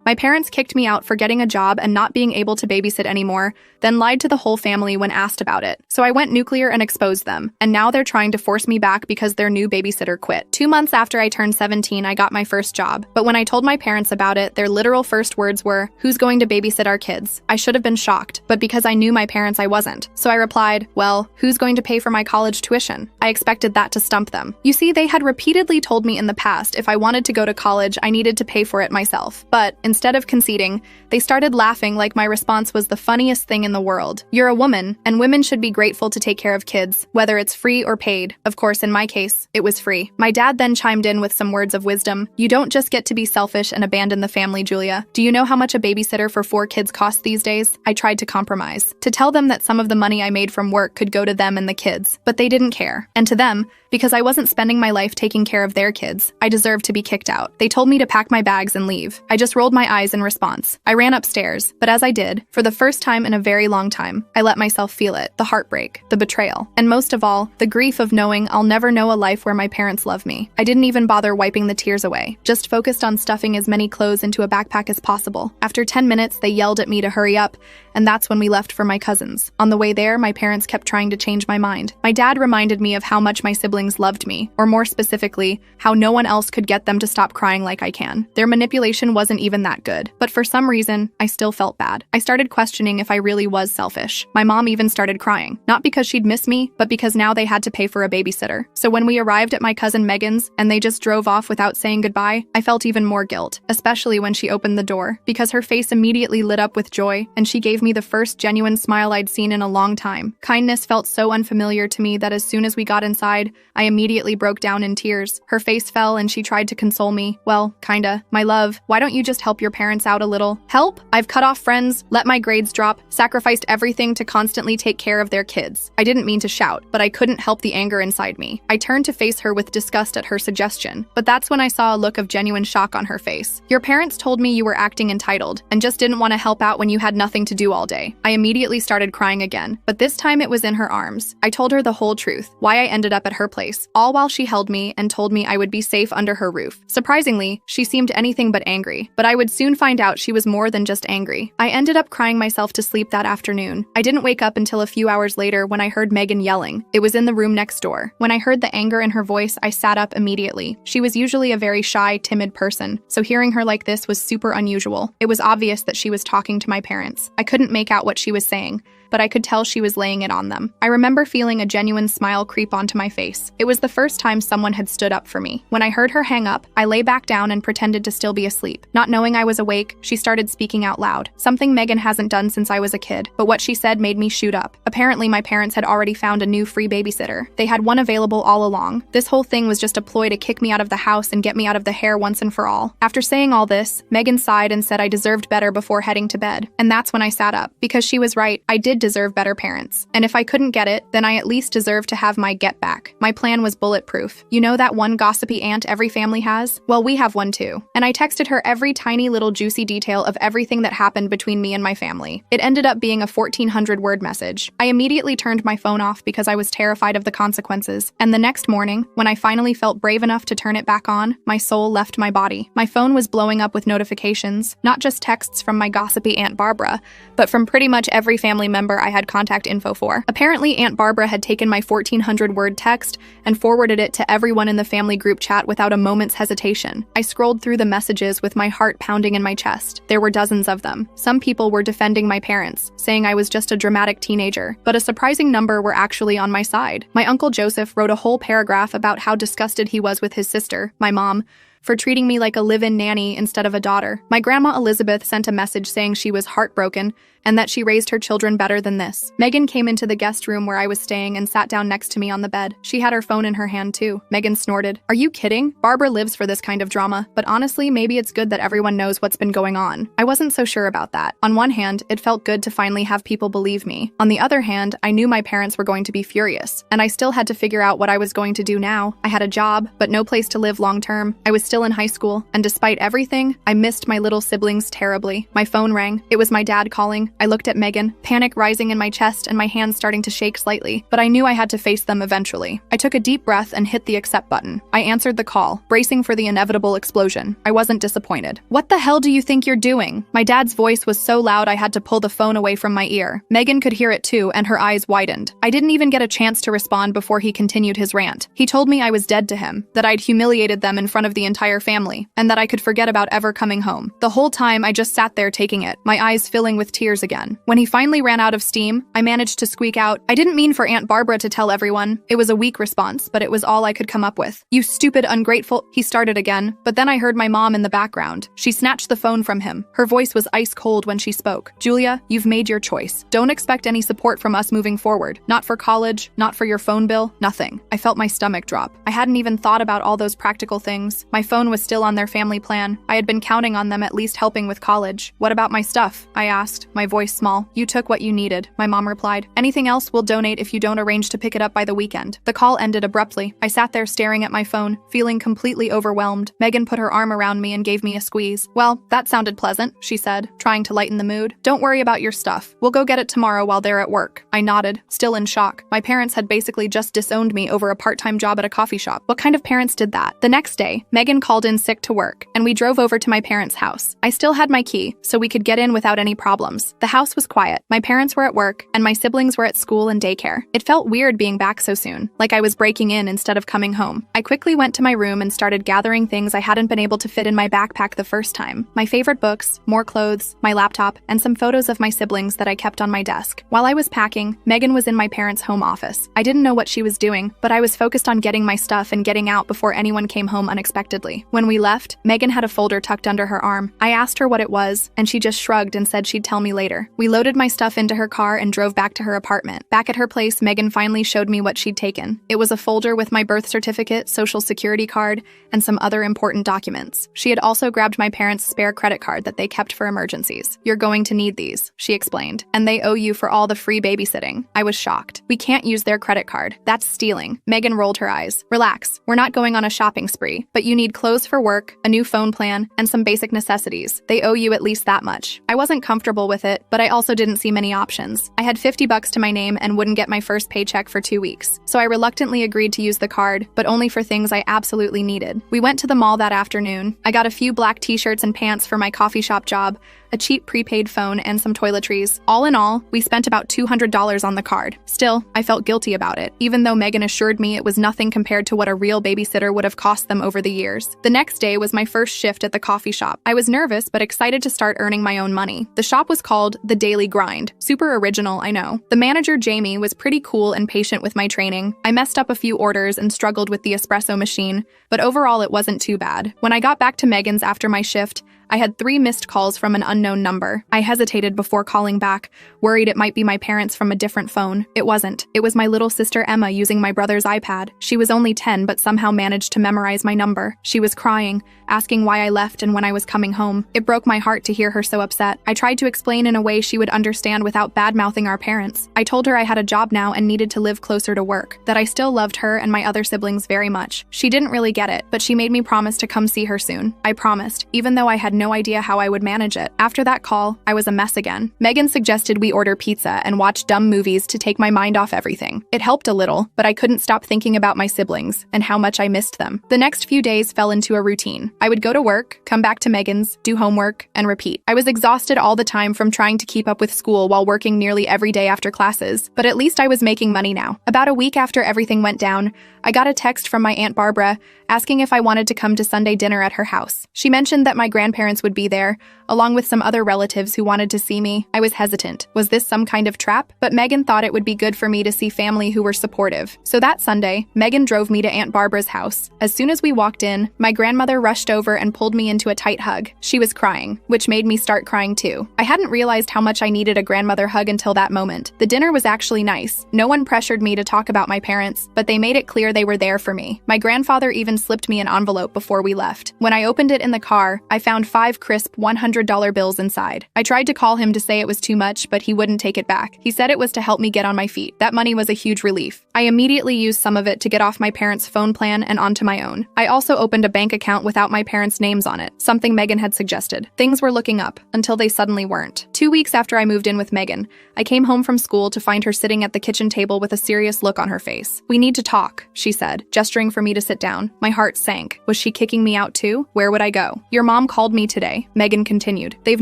My parents kicked me out for getting a job and not being able to babysit anymore, then lied to the whole family when asked about it. So I went nuclear and exposed them, and now they're trying to force me back because their new babysitter quit. 2 months after I turned 17, I got my first job. But when I told my parents about it, their literal first words were, "Who's going to babysit our kids?" I should have been shocked, but because I knew my parents, I wasn't. So I replied, "Well, who's going to pay for my college tuition?" I expected that to stump them. You see, they had repeatedly told me in the past if I wanted to go to college, I needed to pay for it myself. But instead of conceding, they started laughing like my response was the funniest thing in the world. You're a woman, and women should be grateful to take care of kids, whether it's free or paid. Of course, in my case, it was free. My dad then chimed in with some words of wisdom. "You don't just get to be selfish and abandon the family, Julia. Do you know how much a babysitter for 4 kids costs these days?" I tried to compromise, to tell them that some of the money I made from work could go to them and the kids, but they didn't care. And to them, because I wasn't spending my life taking care of their kids, I deserved to be kicked out. They told me to pack my bags and leave. I just rolled my eyes in response. I ran upstairs, but as I did, for the first time in a very long time, I let myself feel it, the heartbreak, the betrayal, and most of all, the grief of knowing I'll never know a life where my parents love me. I didn't even bother wiping the tears away, just focused on stuffing as many clothes into a backpack as possible. After 10 minutes, they yelled at me to hurry up, and that's when we left for my cousins. On the way there, my parents kept trying to change my mind. My dad reminded me of how much my siblings loved me, or more specifically, how no one else could get them to stop crying like I can. Their manipulation wasn't even that good, but for some reason, I still felt bad. I started questioning if I really was selfish. My mom even started crying, not because she'd miss me, but because now they had to pay for a babysitter. So when we arrived at my cousin Megan's and they just drove off without saying goodbye, I felt even more guilt, especially when she opened the door, because her face immediately lit up with joy, and she gave me the first genuine smile I'd seen in a long time. Kindness felt so unfamiliar to me that as soon as we got inside, I immediately broke down in tears. Her face fell and she tried to console me. "Well, kinda. My love, why don't you just help your parents out a little?" Help? I've cut off friends, let my grades drop, sacrificed everything to constantly take care of their kids. I didn't mean to shout, but I couldn't help the anger inside me. I turned to face her with disgust at her suggestion, but that's when I saw a look of genuine shock on her face. "Your parents told me you were acting entitled and just didn't want to help out when you had nothing to do all day." I immediately started crying again, but this time it was in her arms. I told her the whole truth, why I ended up at her place, all while she held me and told me I would be safe under her roof. Surprisingly, she seemed anything but angry, but I would soon find out she was more than just angry. I ended up crying myself to sleep that afternoon. I didn't wake up until a few hours later when I heard Megan yelling. It was in the room next door. When I heard the anger in her voice, I sat up immediately. She was usually a very shy, timid person, so hearing her like this was super unusual. It was obvious that she was talking to my parents. I couldn't make out what she was saying, but I could tell she was laying it on them. I remember feeling a genuine smile creep onto my face. It was the first time someone had stood up for me. When I heard her hang up, I lay back down and pretended to still be asleep. Not knowing I was awake, she started speaking out loud, something Megan hasn't done since I was a kid, but what she said made me shoot up. Apparently, my parents had already found a new free babysitter. They had one available all along. This whole thing was just a ploy to kick me out of the house and get me out of the hair once and for all. After saying all this, Megan sighed and said I deserved better before heading to bed. And that's when I sat up, because she was right. I did deserve better parents. And if I couldn't get it, then I at least deserved to have my get back. My plan was bulletproof. You know that one gossipy aunt every family has? Well, we have one too. And I texted her every tiny little juicy detail of everything that happened between me and my family. It ended up being a 1,400-word message. I immediately turned my phone off because I was terrified of the consequences. And the next morning, when I finally felt brave enough to turn it back on, my soul left my body. My phone was blowing up with notifications, not just texts from my gossipy Aunt Barbara, but from pretty much every family member I had contact info for. Apparently, Aunt Barbara had taken my 1,400-word text and forwarded it to everyone in the family group chat without a moment's hesitation. I scrolled through the messages with my heart pounding in my chest. There were dozens of them. Some people were defending my parents, saying I was just a dramatic teenager, but a surprising number were actually on my side. My Uncle Joseph wrote a whole paragraph about how disgusted he was with his sister, my mom, for treating me like a live-in nanny instead of a daughter. My grandma Elizabeth sent a message saying she was heartbroken and that she raised her children better than this. Megan came into the guest room where I was staying and sat down next to me on the bed. She had her phone in her hand too. Megan snorted. "Are you kidding? Barbara lives for this kind of drama, but honestly, maybe it's good that everyone knows what's been going on." I wasn't so sure about that. On one hand, it felt good to finally have people believe me. On the other hand, I knew my parents were going to be furious, and I still had to figure out what I was going to do now. I had a job, but no place to live long term. I was still in high school, and despite everything, I missed my little siblings terribly. My phone rang. It was my dad calling. I looked at Megan, panic rising in my chest and my hands starting to shake slightly, but I knew I had to face them eventually. I took a deep breath and hit the accept button. I answered the call, bracing for the inevitable explosion. I wasn't disappointed. "What the hell do you think you're doing?" My dad's voice was so loud I had to pull the phone away from my ear. Megan could hear it too, and her eyes widened. I didn't even get a chance to respond before he continued his rant. He told me I was dead to him, that I'd humiliated them in front of the entire family, and that I could forget about ever coming home. The whole time, I just sat there taking it, my eyes filling with tears again. When he finally ran out of steam, I managed to squeak out, "I didn't mean for Aunt Barbara to tell everyone." It was a weak response, but it was all I could come up with. "You stupid, ungrateful," he started again, but then I heard my mom in the background. She snatched the phone from him. Her voice was ice cold when she spoke. "Julia, you've made your choice. Don't expect any support from us moving forward. Not for college, not for your phone bill, nothing." I felt my stomach drop. I hadn't even thought about all those practical things. My phone was still on their family plan. I had been counting on them at least helping with college. "What about my stuff?" I asked, my voice small. "You took what you needed," my mom replied. "Anything else we'll donate if you don't arrange to pick it up by the weekend." The call ended abruptly. I sat there staring at my phone, feeling completely overwhelmed. Megan put her arm around me and gave me a squeeze. "Well, that sounded pleasant," she said, trying to lighten the mood. "Don't worry about your stuff. We'll go get it tomorrow while they're at work." I nodded, still in shock. My parents had basically just disowned me over a part-time job at a coffee shop. What kind of parents did that? The next day, Megan called in sick to work, and we drove over to my parents' house. I still had my key, so we could get in without any problems. The house was quiet. My parents were at work, and my siblings were at school and daycare. It felt weird being back so soon, like I was breaking in instead of coming home. I quickly went to my room and started gathering things I hadn't been able to fit in my backpack the first time. My favorite books, more clothes, my laptop, and some photos of my siblings that I kept on my desk. While I was packing, Megan was in my parents' home office. I didn't know what she was doing, but I was focused on getting my stuff and getting out before anyone came home unexpectedly. When we left, Megan had a folder tucked under her arm. I asked her what it was, and she just shrugged and said she'd tell me later. We loaded my stuff into her car and drove back to her apartment. Back at her place, Megan finally showed me what she'd taken. It was a folder with my birth certificate, social security card, and some other important documents. She had also grabbed my parents' spare credit card that they kept for emergencies. "You're going to need these," she explained, "and they owe you for all the free babysitting." I was shocked. "We can't use their credit card. That's stealing." Megan rolled her eyes. "Relax. We're not going on a shopping spree, but you need clothes for work, a new phone plan, and some basic necessities. They owe you at least that much." I wasn't comfortable with it, but I also didn't see many options. I had $50 to my name and wouldn't get my first paycheck for 2 weeks, so I reluctantly agreed to use the card, but only for things I absolutely needed. We went to the mall that afternoon. I got a few black t-shirts and pants for my coffee shop job, a cheap prepaid phone, and some toiletries. All in all, we spent about $200 on the card. Still, I felt guilty about it, even though Megan assured me it was nothing compared to what a real babysitter would have cost them over the years. The next day was my first shift at the coffee shop. I was nervous but excited to start earning my own money. The shop was called The Daily Grind. Super original, I know. The manager, Jamie, was pretty cool and patient with my training. I messed up a few orders and struggled with the espresso machine, but overall it wasn't too bad. When I got back to Megan's after my shift, I had 3 missed calls from an unknown number. I hesitated before calling back, worried it might be my parents from a different phone. It wasn't. It was my little sister Emma using my brother's iPad. She was only 10 but somehow managed to memorize my number. She was crying, asking why I left and when I was coming home. It broke my heart to hear her so upset. I tried to explain in a way she would understand without bad-mouthing our parents. I told her I had a job now and needed to live closer to work, that I still loved her and my other siblings very much. She didn't really get it, but she made me promise to come see her soon. I promised, even though I had no idea how I would manage it. After that call, I was a mess again. Megan suggested we order pizza and watch dumb movies to take my mind off everything. It helped a little, but I couldn't stop thinking about my siblings and how much I missed them. The next few days fell into a routine. I would go to work, come back to Megan's, do homework, and repeat. I was exhausted all the time from trying to keep up with school while working nearly every day after classes, but at least I was making money now. About a week after everything went down, I got a text from my Aunt Barbara asking if I wanted to come to Sunday dinner at her house. She mentioned that my grandparents would be there, along with some other relatives who wanted to see me. I was hesitant. Was this some kind of trap? But Megan thought it would be good for me to see family who were supportive. So that Sunday, Megan drove me to Aunt Barbara's house. As soon as we walked in, my grandmother rushed over and pulled me into a tight hug. She was crying, which made me start crying too. I hadn't realized how much I needed a grandmother hug until that moment. The dinner was actually nice. No one pressured me to talk about my parents, but they made it clear they were there for me. My grandfather even slipped me an envelope before we left. When I opened it in the car, I found 5 crisp $100 $500 bills inside. I tried to call him to say it was too much, but he wouldn't take it back. He said it was to help me get on my feet. That money was a huge relief. I immediately used some of it to get off my parents' phone plan and onto my own. I also opened a bank account without my parents' names on it, something Megan had suggested. Things were looking up, until they suddenly weren't. 2 weeks after I moved in with Megan, I came home from school to find her sitting at the kitchen table with a serious look on her face. "We need to talk," she said, gesturing for me to sit down. My heart sank. Was she kicking me out too? Where would I go? "Your mom called me today," Megan continued. "They've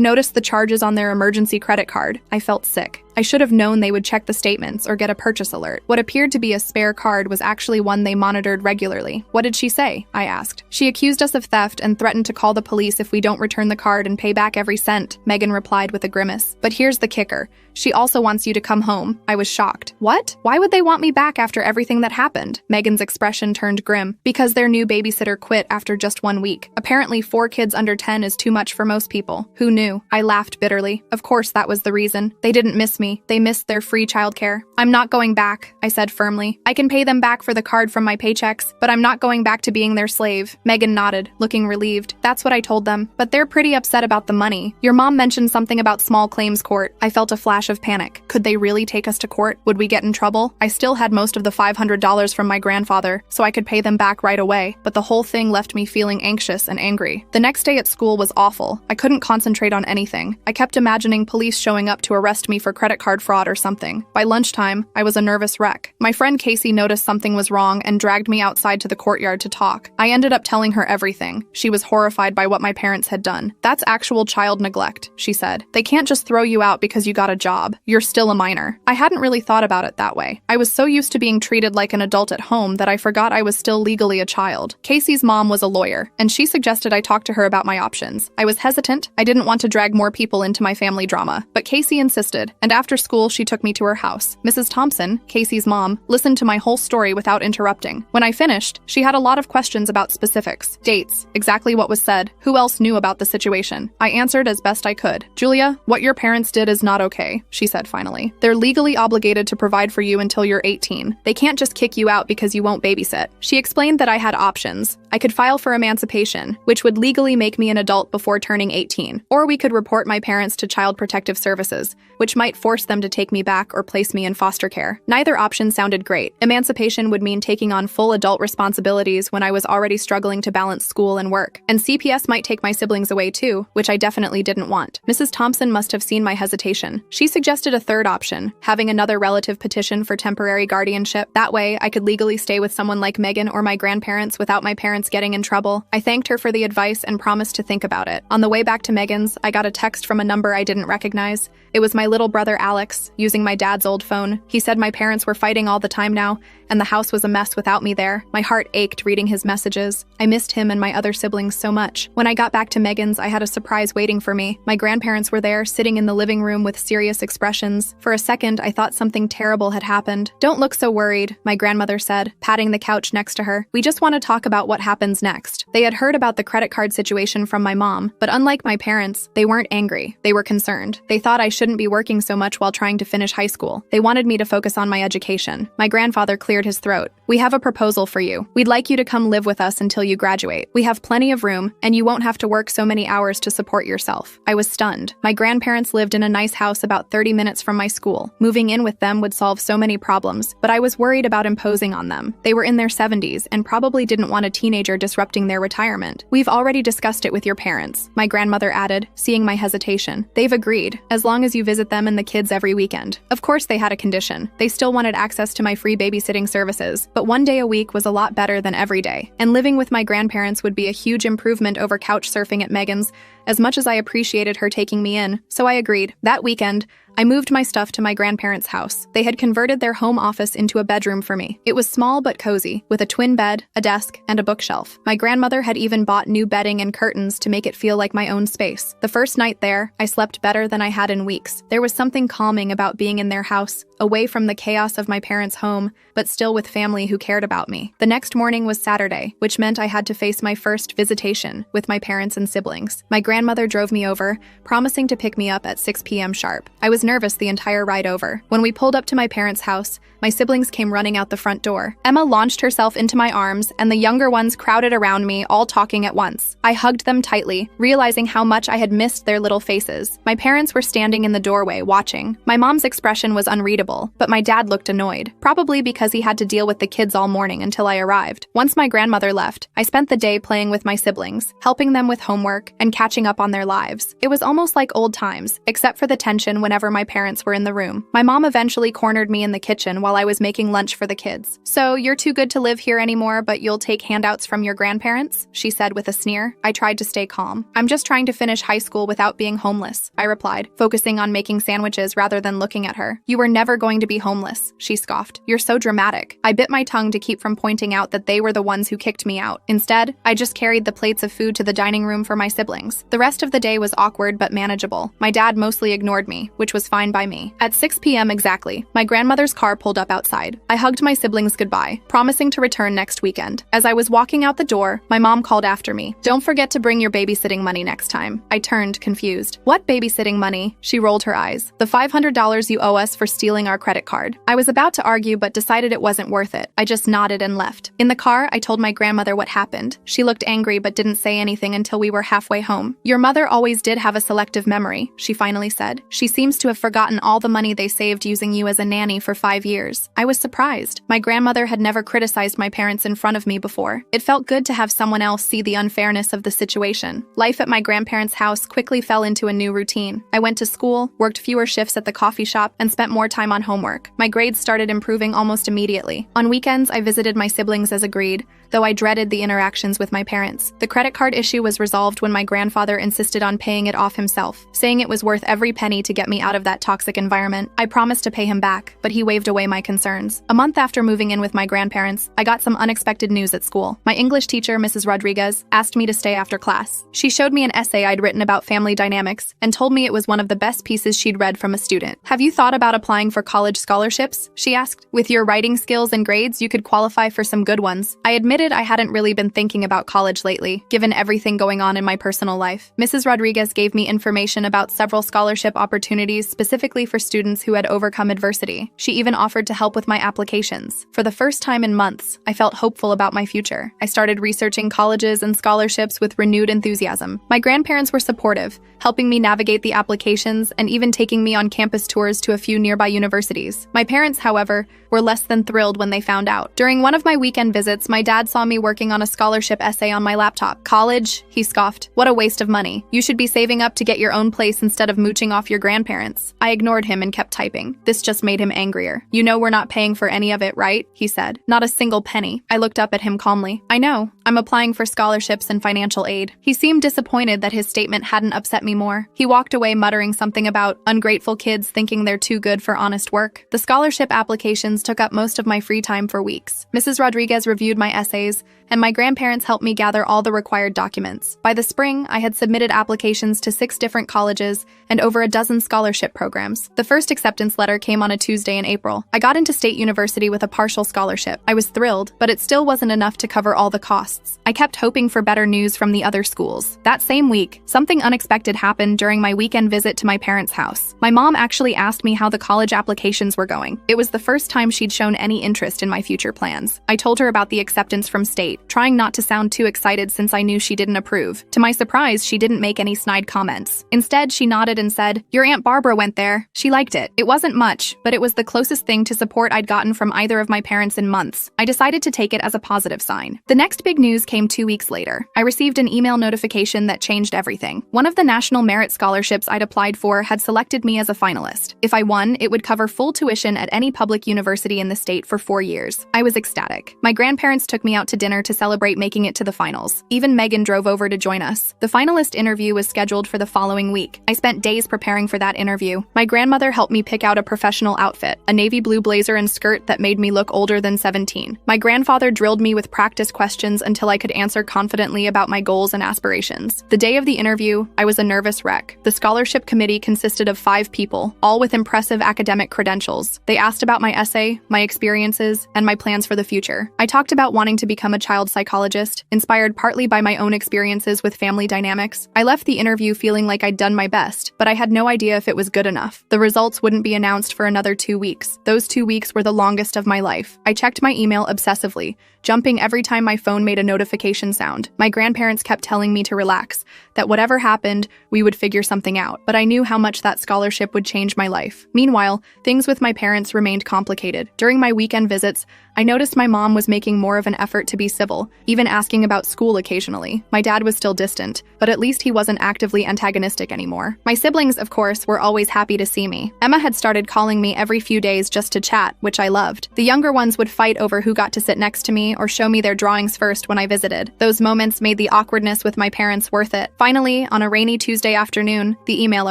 noticed the charges on their emergency credit card." I felt sick. I should have known they would check the statements or get a purchase alert. What appeared to be a spare card was actually one they monitored regularly. "What did she say?" I asked. "She accused us of theft and threatened to call the police if we don't return the card and pay back every cent," Megan replied with a grimace. "But here's the kicker. She also wants you to come home." I was shocked. "What? Why would they want me back after everything that happened?" Megan's expression turned grim. "Because their new babysitter quit after just 1 week. Apparently 4 kids under 10 is too much for most people. Who knew?" I laughed bitterly. Of course that was the reason. They didn't miss me. They missed their free childcare. "I'm not going back," I said firmly. "I can pay them back for the card from my paychecks, but I'm not going back to being their slave." Megan nodded, looking relieved. "That's what I told them, but they're pretty upset about the money. Your mom mentioned something about small claims court." I felt a flash of panic. Could they really take us to court? Would we get in trouble? I still had most of the $500 from my grandfather, so I could pay them back right away, but the whole thing left me feeling anxious and angry. The next day at school was awful. I couldn't concentrate on anything. I kept imagining police showing up to arrest me for credit card fraud or something. By lunchtime, I was a nervous wreck. My friend Casey noticed something was wrong and dragged me outside to the courtyard to talk. I ended up telling her everything. She was horrified by what my parents had done. "That's actual child neglect," she said. "They can't just throw you out because you got a job. You're still a minor." I hadn't really thought about it that way. I was so used to being treated like an adult at home that I forgot I was still legally a child. Casey's mom was a lawyer, and she suggested I talk to her about my options. I was hesitant. I didn't want to drag more people into my family drama, but Casey insisted, and after school she took me to her house. Mrs. Thompson, Casey's mom, listened to my whole story without interrupting. When I finished, she had a lot of questions about specifics, dates, exactly what was said, who else knew about the situation. I answered as best I could. "Julia, what your parents did is not okay," she said finally. "They're legally obligated to provide for you until you're 18. They can't just kick you out because you won't babysit." She explained that I had options. I could file for emancipation, which would legally make me an adult before turning 18, or we could report my parents to Child Protective Services, which might force them to take me back or place me in foster care. Neither option sounded great. Emancipation would mean taking on full adult responsibilities when I was already struggling to balance school and work. And CPS might take my siblings away too, which I definitely didn't want. Mrs. Thompson must have seen my hesitation. She suggested a third option, having another relative petition for temporary guardianship. That way, I could legally stay with someone like Megan or my grandparents without my parents getting in trouble. I thanked her for the advice and promised to think about it. On the way back to Megan's, I got a text from a number I didn't recognize. It was my little brother Alex, using my dad's old phone. He said my parents were fighting all the time now, and the house was a mess without me there. My heart ached reading his messages. I missed him and my other siblings so much. When I got back to Megan's, I had a surprise waiting for me. My grandparents were there, sitting in the living room with serious expressions. For a second, I thought something terrible had happened. "Don't look so worried," my grandmother said, patting the couch next to her. "We just want to talk about what happens next." They had heard about the credit card situation from my mom, but unlike my parents, they weren't angry. They were concerned. They thought I shouldn't be working so much while trying to finish high school. They wanted me to focus on my education. My grandfather cleared his throat. "We have a proposal for you. We'd like you to come live with us until you graduate. We have plenty of room, and you won't have to work so many hours to support yourself." I was stunned. My grandparents lived in a nice house about 30 minutes from my school. Moving in with them would solve so many problems, but I was worried about imposing on them. They were in their 70s and probably didn't want a teenager disrupting their retirement. "We've already discussed it with your parents," my grandmother added, seeing my hesitation. "They've agreed, as long as you visit them and the kids every weekend." Of course they had a condition. They still wanted access to my free babysitting services, but 1 day a week was a lot better than every day. And living with my grandparents would be a huge improvement over couch surfing at Megan's, as much as I appreciated her taking me in, so I agreed. That weekend, I moved my stuff to my grandparents' house. They had converted their home office into a bedroom for me. It was small but cozy, with a twin bed, a desk, and a bookshelf. My grandmother had even bought new bedding and curtains to make it feel like my own space. The first night there, I slept better than I had in weeks. There was something calming about being in their house, away from the chaos of my parents' home, but still with family who cared about me. The next morning was Saturday, which meant I had to face my first visitation with my parents and siblings. My grandmother drove me over, promising to pick me up at 6 p.m. sharp. I was nervous the entire ride over. When we pulled up to my parents' house, my siblings came running out the front door. Emma launched herself into my arms, and the younger ones crowded around me, all talking at once. I hugged them tightly, realizing how much I had missed their little faces. My parents were standing in the doorway, watching. My mom's expression was unreadable, but my dad looked annoyed, probably because he had to deal with the kids all morning until I arrived. Once my grandmother left, I spent the day playing with my siblings, helping them with homework, and catching up on their lives. It was almost like old times, except for the tension whenever my parents were in the room. My mom eventually cornered me in the kitchen while I was making lunch for the kids. "So, you're too good to live here anymore, but you'll take handouts from your grandparents?" she said with a sneer. I tried to stay calm. "I'm just trying to finish high school without being homeless," I replied, focusing on making sandwiches rather than looking at her. "You were never going to be homeless," she scoffed. "You're so dramatic." I bit my tongue to keep from pointing out that they were the ones who kicked me out. Instead, I just carried the plates of food to the dining room for my siblings. The rest of the day was awkward but manageable. My dad mostly ignored me, which was fine by me. At 6 p.m. exactly, my grandmother's car pulled up outside. I hugged my siblings goodbye, promising to return next weekend. As I was walking out the door, my mom called after me. "Don't forget to bring your babysitting money next time." I turned, confused. "What babysitting money?" She rolled her eyes. "The $500 you owe us for stealing our credit card." I was about to argue but decided it wasn't worth it. I just nodded and left. In the car, I told my grandmother what happened. She looked angry but didn't say anything until we were halfway home. "Your mother always did have a selective memory," she finally said. "She seems to have forgotten all the money they saved using you as a nanny for 5 years." I was surprised. My grandmother had never criticized my parents in front of me before. It felt good to have someone else see the unfairness of the situation. Life at my grandparents' house quickly fell into a new routine. I went to school, worked fewer shifts at the coffee shop, and spent more time on homework. My grades started improving almost immediately. On weekends, I visited my siblings as agreed, though I dreaded the interactions with my parents. The credit card issue was resolved when my grandfather insisted on paying it off himself, saying it was worth every penny to get me out of that toxic environment. I promised to pay him back, but he waved away my concerns. A month after moving in with my grandparents, I got some unexpected news at school. My English teacher, Mrs. Rodriguez, asked me to stay after class. She showed me an essay I'd written about family dynamics and told me it was one of the best pieces she'd read from a student. "Have you thought about applying for college scholarships?" she asked. "With your writing skills and grades, you could qualify for some good ones." I admitted I hadn't really been thinking about college lately, given everything going on in my personal life. Mrs. Rodriguez gave me information about several scholarship opportunities specifically for students who had overcome adversity. She even offered to help with my applications. For the first time in months, I felt hopeful about my future. I started researching colleges and scholarships with renewed enthusiasm. My grandparents were supportive, helping me navigate the applications and even taking me on campus tours to a few nearby universities. My parents, however, were less than thrilled when they found out. During one of my weekend visits, my dad saw me working on a scholarship essay on my laptop. "College?" he scoffed. "What a waste of money. You should be saving up to get your own place instead of mooching off your grandparents." I ignored him and kept typing. This just made him angrier. "You know we're not paying for any of it, right?" he said. "Not a single penny." I looked up at him calmly. "I know. I'm applying for scholarships and financial aid." He seemed disappointed that his statement hadn't upset me more. He walked away muttering something about ungrateful kids thinking they're too good for honest work. The scholarship applications took up most of my free time for weeks. Mrs. Rodriguez reviewed my essays, and my grandparents helped me gather all the required documents. By the spring, I had submitted applications to 6 different colleges and over a dozen scholarship programs. The first acceptance letter came on a Tuesday in April. I got into State University with a partial scholarship. I was thrilled, but it still wasn't enough to cover all the costs. I kept hoping for better news from the other schools. That same week, something unexpected happened during my weekend visit to my parents' house. My mom actually asked me how the college applications were going. It was the first time she'd shown any interest in my future plans. I told her about the acceptance from State, trying not to sound too excited since I knew she didn't approve. To my surprise, she didn't make any snide comments. Instead, she nodded and said, "Your Aunt Barbara went there. She liked it." It wasn't much, but it was the closest thing to support I'd gotten from either of my parents in months. I decided to take it as a positive sign. The next big news came 2 weeks later. I received an email notification that changed everything. One of the National Merit Scholarships I'd applied for had selected me as a finalist. If I won, it would cover full tuition at any public university in the state for 4 years. I was ecstatic. My grandparents took me out to dinner to celebrate making it to the finals. Even Megan drove over to join us. The finalist interview was scheduled for the following week. I spent days preparing for that interview. My grandmother helped me pick out a professional outfit, a navy blue blazer and skirt that made me look older than 17. My grandfather drilled me with practice questions until I could answer confidently about my goals and aspirations. The day of the interview, I was a nervous wreck. The scholarship committee consisted of 5 people, all with impressive academic credentials. They asked about my essay, my experiences, and my plans for the future. I talked about wanting to become a child psychologist, inspired partly by my own experiences with family dynamics. I left the interview feeling like I'd done my best, but I had no idea if it was good enough. The results wouldn't be announced for another 2 weeks. Those 2 weeks were the longest of my life. I checked my email obsessively, jumping every time my phone made a notification sound. My grandparents kept telling me to relax, that whatever happened, we would figure something out. But I knew how much that scholarship would change my life. Meanwhile, things with my parents remained complicated. During my weekend visits, I noticed my mom was making more of an effort to be civil, even asking about school occasionally. My dad was still distant, but at least he wasn't actively antagonistic anymore. My siblings, of course, were always happy to see me. Emma had started calling me every few days just to chat, which I loved. The younger ones would fight over who got to sit next to me or show me their drawings first when I visited. Those moments made the awkwardness with my parents worth it. Finally, on a rainy Tuesday afternoon, the email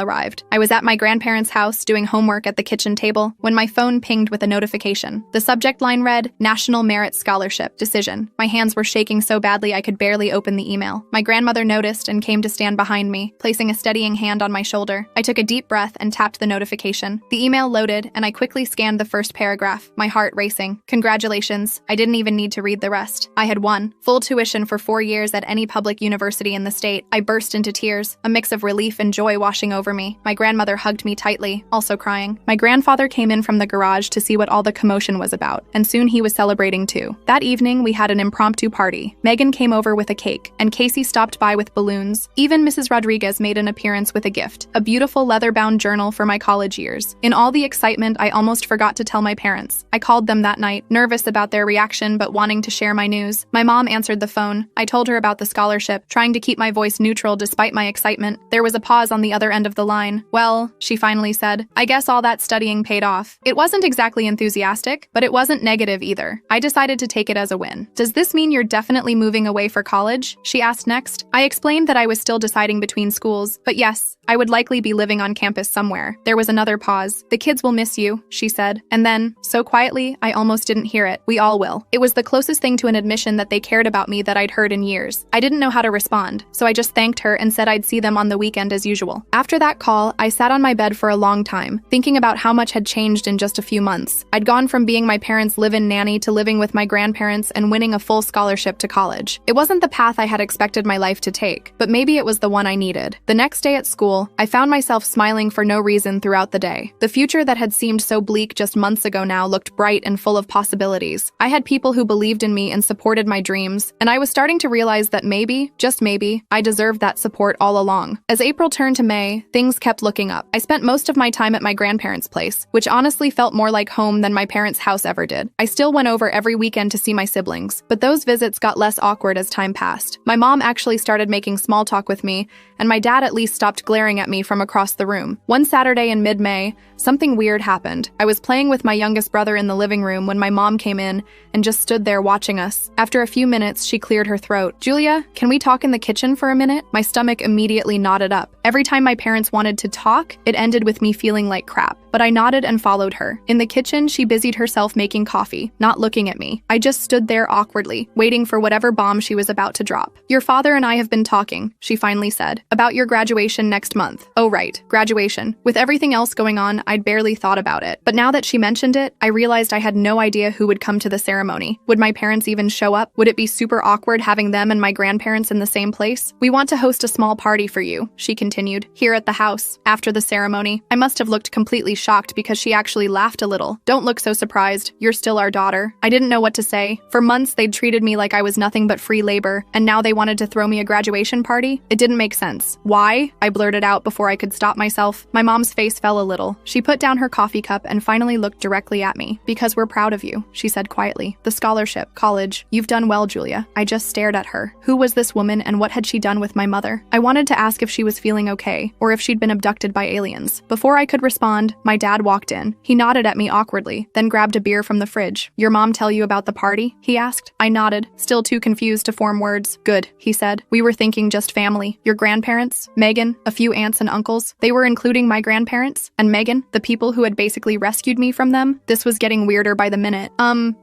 arrived. I was at my grandparents' house doing homework at the kitchen table when my phone pinged with a notification. The subject line read, National Merit Scholarship Decision. My hands were shaking so badly I could barely open the email. My grandmother noticed and came to stand behind me, placing a steadying hand on my shoulder. I took a deep breath and tapped the notification. The email loaded, and I quickly scanned the first paragraph, my heart racing. Congratulations. I didn't even need to read the rest. I had won. Full tuition for 4 years at any public university in the state. I burst into tears, a mix of relief and joy washing over me. My grandmother hugged me tightly, also crying. My grandfather came in from the garage to see what all the commotion was about, and soon he was celebrating too. That evening, we had an impromptu party. Megan came over with a cake, and Casey stopped by with balloons. Even Mrs. Rodriguez made an appearance with a gift, a beautiful leather-bound journal for my college years. In all the excitement, I almost forgot to tell my parents. I called them that night, nervous about their reaction but wanting to share my news. My mom answered the phone. I told her about the scholarship, trying to keep my voice neutral despite my excitement. There was a pause on the other end of the line. Well, she finally said, I guess all that studying paid off. It wasn't exactly enthusiastic, but it wasn't negative either. I decided to take it as a win. Does this mean you're definitely moving away for college? She asked next. I explained that I was still deciding between schools, but yes, I would likely be living on campus somewhere. There was another pause. The kids will miss you, she said. And then, so quietly, I almost didn't hear it. We all will. It was the closest thing to an admission that they cared about me that I'd heard in years. I didn't know how to respond, so I just thanked her and said I'd see them on the weekend as usual. After that call, I sat on my bed for a long time, thinking about how much had changed in just a few months. I'd gone from being my parents' live-in nanny to living with my grandparents and winning a full scholarship to college. It wasn't the path I had expected my life to take, but maybe it was the one I needed. The next day at school, I found myself smiling for no reason throughout the day. The future that had seemed so bleak just months ago now looked bright and full of possibilities. I had people who believed in me and supported my dreams, and I was starting to realize that maybe, just maybe, I deserved that support all along. As April turned to May, things kept looking up. I spent most of my time at my grandparents' place, which honestly felt more like home than my parents' house ever did. I still went over every weekend to see my siblings, but those visits got less awkward as time passed. My mom actually started making small talk with me, and my dad at least stopped glaring at me from across the room. One Saturday in mid-May, something weird happened. I was playing with my youngest brother in the living room when my mom came in and just stood there watching us. After a few minutes, she cleared her throat. Julia, can we talk in the kitchen for a minute? My stomach immediately knotted up. Every time my parents wanted to talk, it ended with me feeling like crap. But I nodded and followed her. In the kitchen, she busied herself making coffee, not looking at me. I just stood there awkwardly, waiting for whatever bomb she was about to drop. Your father and I have been talking, she finally said, about your graduation next month. Oh right, graduation. With everything else going on, I'd barely thought about it. But now that she mentioned it, I realized I had no idea who would come to the ceremony. Would my parents even show up? Would it be super awkward having them and my grandparents in the same place? We want to host a small party for you, she continued, here at the house. After the ceremony, I must have looked completely shocked because she actually laughed a little. Don't look so surprised. You're still our daughter. I didn't know what to say. For months, they'd treated me like I was nothing but free labor, and now they wanted to throw me a graduation party? It didn't make sense. Why? I blurted out before I could stop myself. My mom's face fell a little. She put down her coffee cup and finally looked directly at me. Because we're proud of you, she said quietly. The scholarship, college. You've done well, Julia. I just stared at her. Who was this woman and what had she done with my mother? I wanted to ask if she was feeling okay, or if she'd been abducted by aliens. Before I could respond, My dad walked in. He nodded at me awkwardly, then grabbed a beer from the fridge. Your mom tell you about the party? He asked. I nodded, still too confused to form words. Good, he said. We were thinking just family. Your grandparents? Megan? A few aunts and uncles? They were including my grandparents? And Megan? The people who had basically rescued me from them? This was getting weirder by the minute.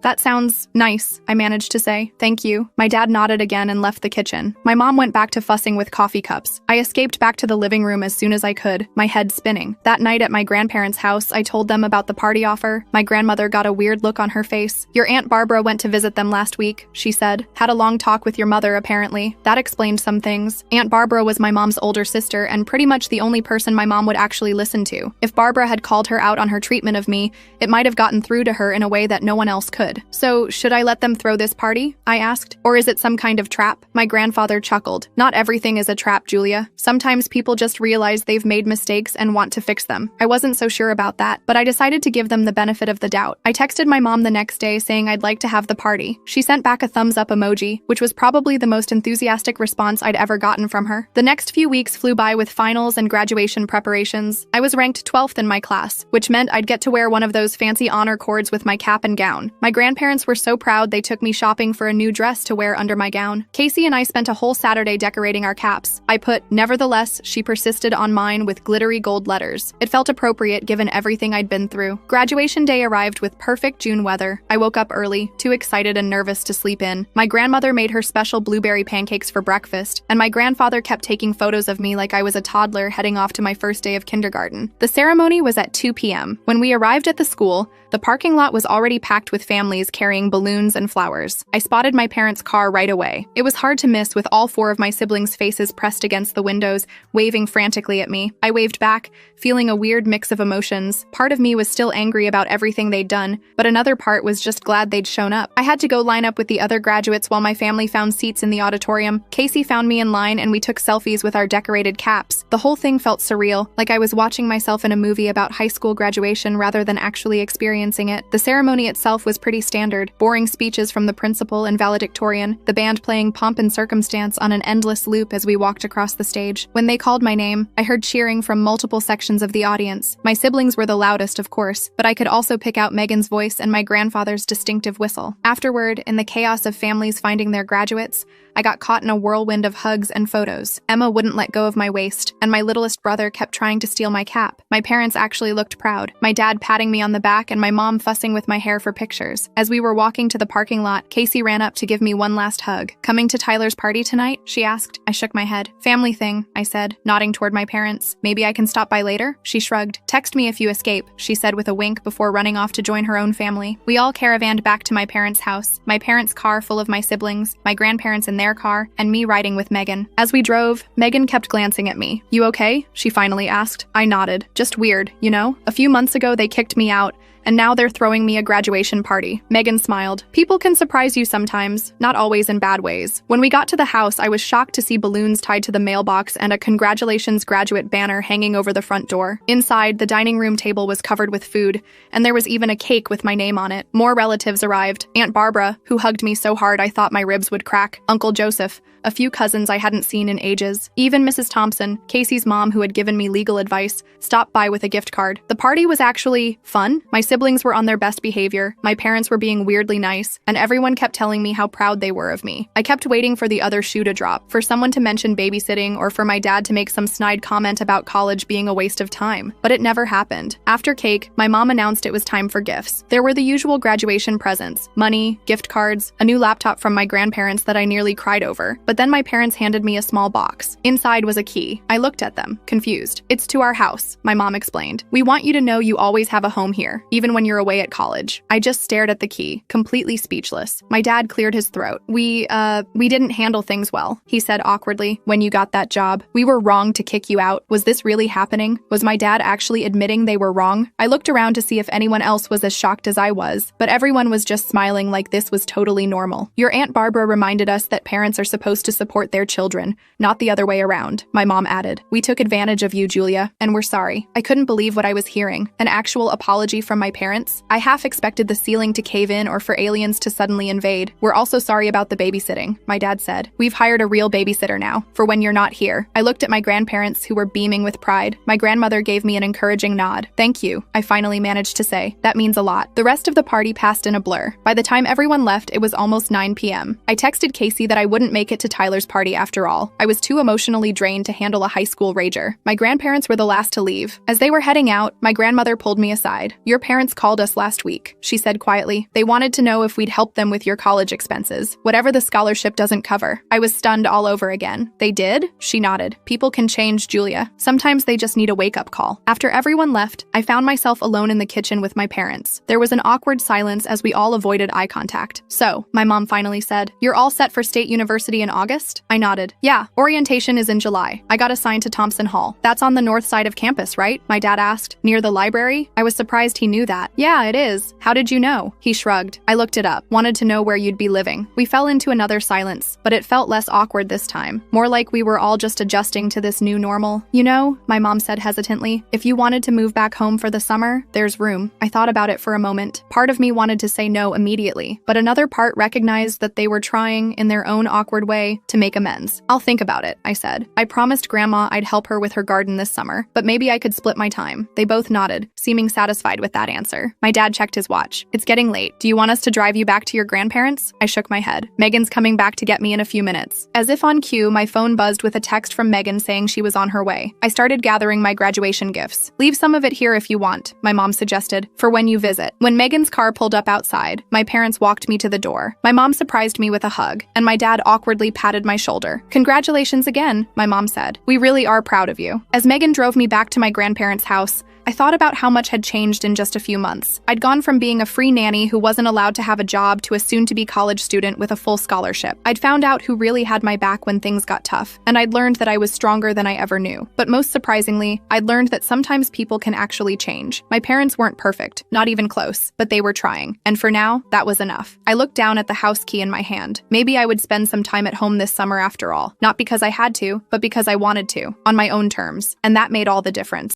That sounds nice, I managed to say. Thank you. My dad nodded again and left the kitchen. My mom went back to fussing with coffee cups. I escaped back to the living room as soon as I could, my head spinning. That night at my grandparents' house, I told them about the party offer. My grandmother got a weird look on her face. Your Aunt Barbara went to visit them last week, she said. Had a long talk with your mother, apparently. That explained some things. Aunt Barbara was my mom's older sister and pretty much the only person my mom would actually listen to. If Barbara had called her out on her treatment of me, it might have gotten through to her in a way that no one else could. So, should I let them throw this party? I asked. Or is it some kind of trap? My grandfather chuckled. Not everything is a trap, Julia. Sometimes people just realize they've made mistakes and want to fix them. I wasn't so sure about that, but I decided to give them the benefit of the doubt. I texted my mom the next day saying I'd like to have the party. She sent back a thumbs up emoji, which was probably the most enthusiastic response I'd ever gotten from her. The next few weeks flew by with finals and graduation preparations. I was ranked 12th in my class, which meant I'd get to wear one of those fancy honor cords with my cap and gown. My grandparents were so proud they took me shopping for a new dress to wear under my gown. Casey and I spent a whole Saturday decorating our caps. I put, "Nevertheless," she persisted on mine with glittery gold letters. It felt appropriate given everything I'd been through. Graduation day arrived with perfect June weather. I woke up early, too excited and nervous to sleep in. My grandmother made her special blueberry pancakes for breakfast, and my grandfather kept taking photos of me like I was a toddler heading off to my first day of kindergarten. The ceremony was at 2 p.m. When we arrived at the school, the parking lot was already packed with families carrying balloons and flowers. I spotted my parents' car right away. It was hard to miss with all 4 of my siblings' faces pressed against the windows, waving frantically at me. I waved back, feeling a weird mix of emotions. Part of me was still angry about everything they'd done, but another part was just glad they'd shown up. I had to go line up with the other graduates while my family found seats in the auditorium. Casey found me in line and we took selfies with our decorated caps. The whole thing felt surreal, like I was watching myself in a movie about high school graduation rather than actually experiencing it. The ceremony itself was pretty standard. Boring speeches from the principal and valedictorian, the band playing Pomp and Circumstance on an endless loop as we walked across the stage. When they called my name, I heard cheering from multiple sections of the audience. My siblings were the loudest, of course, but I could also pick out Megan's voice and my grandfather's distinctive whistle. Afterward, in the chaos of families finding their graduates, I got caught in a whirlwind of hugs and photos. Emma wouldn't let go of my waist, and my littlest brother kept trying to steal my cap. My parents actually looked proud, my dad patting me on the back and my mom fussing with my hair for pictures. As we were walking to the parking lot, Casey ran up to give me one last hug. "Coming to Tyler's party tonight?" she asked. I shook my head. "Family thing," I said, nodding toward my parents. "Maybe I can stop by later?" She shrugged. "Text me if you escape," she said with a wink before running off to join her own family. We all caravanned back to my parents' house, my parents' car full of my siblings, my grandparents in their car, and me riding with Megan. As we drove, Megan kept glancing at me. "You okay?" she finally asked. I nodded. "Just weird, you know? A few months ago they kicked me out, and now they're throwing me a graduation party." Megan smiled. "People can surprise you sometimes, not always in bad ways." When we got to the house, I was shocked to see balloons tied to the mailbox and a congratulations graduate banner hanging over the front door. Inside, the dining room table was covered with food, and there was even a cake with my name on it. More relatives arrived. Aunt Barbara, who hugged me so hard I thought my ribs would crack. Uncle Joseph, a few cousins I hadn't seen in ages. Even Mrs. Thompson, Casey's mom who had given me legal advice, stopped by with a gift card. The party was actually fun. My siblings were on their best behavior, my parents were being weirdly nice, and everyone kept telling me how proud they were of me. I kept waiting for the other shoe to drop, for someone to mention babysitting or for my dad to make some snide comment about college being a waste of time. But it never happened. After cake, my mom announced it was time for gifts. There were the usual graduation presents, money, gift cards, a new laptop from my grandparents that I nearly cried over. But then my parents handed me a small box. Inside was a key. I looked at them, confused. "It's to our house," my mom explained. "We want you to know you always have a home here, even when you're away at college." I just stared at the key, completely speechless. My dad cleared his throat. We didn't handle things well," he said awkwardly. "When you got that job, we were wrong to kick you out. Was this really happening? Was my dad actually admitting they were wrong?" I looked around to see if anyone else was as shocked as I was, but everyone was just smiling like this was totally normal. "Your Aunt Barbara reminded us that parents are supposed to support their children, not the other way around," my mom added. "We took advantage of you, Julia, and we're sorry." I couldn't believe what I was hearing. An actual apology from my parents. I half expected the ceiling to cave in or for aliens to suddenly invade. We're also sorry about the babysitting, my dad said. We've hired a real babysitter now, for when you're not here. I looked at my grandparents, who were beaming with pride. My grandmother gave me an encouraging nod. Thank you, I finally managed to say. That means a lot. The rest of the party passed in a blur. By the time everyone left, it was almost 9 p.m. I texted Casey that I wouldn't make it to Tyler's party after all. I was too emotionally drained to handle a high school rager. My grandparents were the last to leave. As they were heading out, my grandmother pulled me aside. Your parents called us last week, she said quietly. They wanted to know if we'd help them with your college expenses, whatever the scholarship doesn't cover. I was stunned all over again. They did? She nodded. People can change, Julia. Sometimes they just need a wake-up call. After everyone left, I found myself alone in the kitchen with my parents. There was an awkward silence as we all avoided eye contact. So, my mom finally said, "You're all set for State University in August?" I nodded. Yeah, orientation is in July. I got assigned to Thompson Hall. That's on the north side of campus, right? My dad asked. Near the library? I was surprised he knew that. Yeah, it is. How did you know? He shrugged. I looked it up. Wanted to know where you'd be living. We fell into another silence, but it felt less awkward this time. More like we were all just adjusting to this new normal. You know, my mom said hesitantly, if you wanted to move back home for the summer, there's room. I thought about it for a moment. Part of me wanted to say no immediately, but another part recognized that they were trying, in their own awkward way, to make amends. I'll think about it, I said. I promised Grandma I'd help her with her garden this summer, but maybe I could split my time. They both nodded, seeming satisfied with that answer. My dad checked his watch. It's getting late. Do you want us to drive you back to your grandparents? I shook my head. Megan's coming back to get me in a few minutes. As if on cue, my phone buzzed with a text from Megan saying she was on her way. I started gathering my graduation gifts. Leave some of it here if you want, my mom suggested, for when you visit. When Megan's car pulled up outside, my parents walked me to the door. My mom surprised me with a hug, and my dad awkwardly patted my shoulder. Congratulations again, my mom said. We really are proud of you. As Megan drove me back to my grandparents' house, I thought about how much had changed in just a few months. I'd gone from being a free nanny who wasn't allowed to have a job to a soon-to-be college student with a full scholarship. I'd found out who really had my back when things got tough, and I'd learned that I was stronger than I ever knew. But most surprisingly, I'd learned that sometimes people can actually change. My parents weren't perfect, not even close, but they were trying. And for now, that was enough. I looked down at the house key in my hand. Maybe I would spend some time at home this summer after all. Not because I had to, but because I wanted to, on my own terms. And that made all the difference.